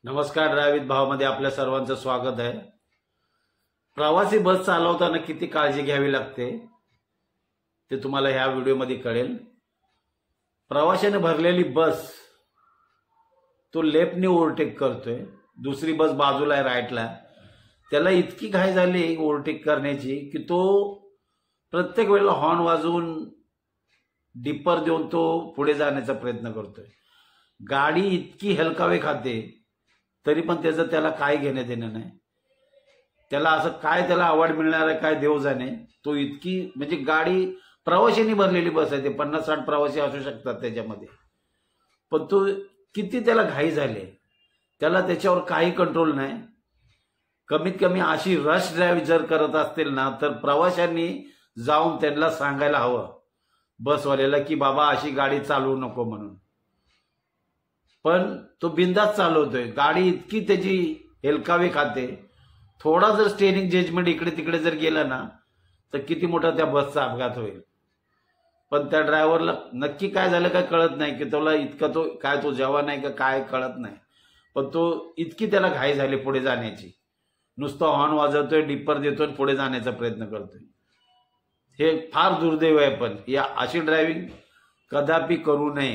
नमस्कार. ड्रायव्हित भावमध्ये आपल्या सर्वांचं स्वागत आहे. प्रवासी बस चालवताना किती काळजी घ्यावी लागते ते तुम्हाला ह्या व्हिडिओमध्ये कळेल. प्रवाशाने भरलेली बस तो लेफ्टने ओव्हरटेक करतोय, दुसरी बस बाजूला आहे राईटला. त्याला इतकी घाई झाली ओव्हरटेक करण्याची की तो प्रत्येक वेळेला हॉर्न वाजवून डिपर देऊन तो पुढे जाण्याचा प्रयत्न करतोय. गाडी इतकी हेलकावे खाते तरी पण त्याला काय घेणं देणं नाही. त्याला असं काय त्याला अवॉर्ड मिळणार आहे काय देव जाणे. तो इतकी म्हणजे गाडी प्रवाशांनी भरलेली बस आहे, ते 50-60 प्रवासी असू शकतात त्याच्यामध्ये, पण तो किती त्याला घाई झाली, त्याला त्याच्यावर काही कंट्रोल नाही. कमीत कमी अशी रश ड्राईव्ह जर करत असतील ना तर प्रवाशांनी जाऊन त्यांना सांगायला हवं बसवाल्याला की बाबा अशी गाडी चालवू नको म्हणून. पण तो बिंदास चालवतोय, गाडी इतकी त्याची हेलकावे खाते. थोडा जर स्टेअरिंग जजमेंट इकडे तिकडे जर गेला ना तर किती मोठा त्या बसचा अपघात होईल. पण त्या ड्रायव्हरला नक्की काय झालं काय कळत नाही, की त्याला इतका तो जवान आहे का काय कळत नाही. पण तो इतकी त्याला घाई झाली पुढे जाण्याची, नुसतं हॉर्न वाजवतोय, डिपर देतोय, पुढे जाण्याचा प्रयत्न करतोय. हे फार दुर्दैव आहे. पण या अशी ड्रायव्हिंग कदापि करू नये.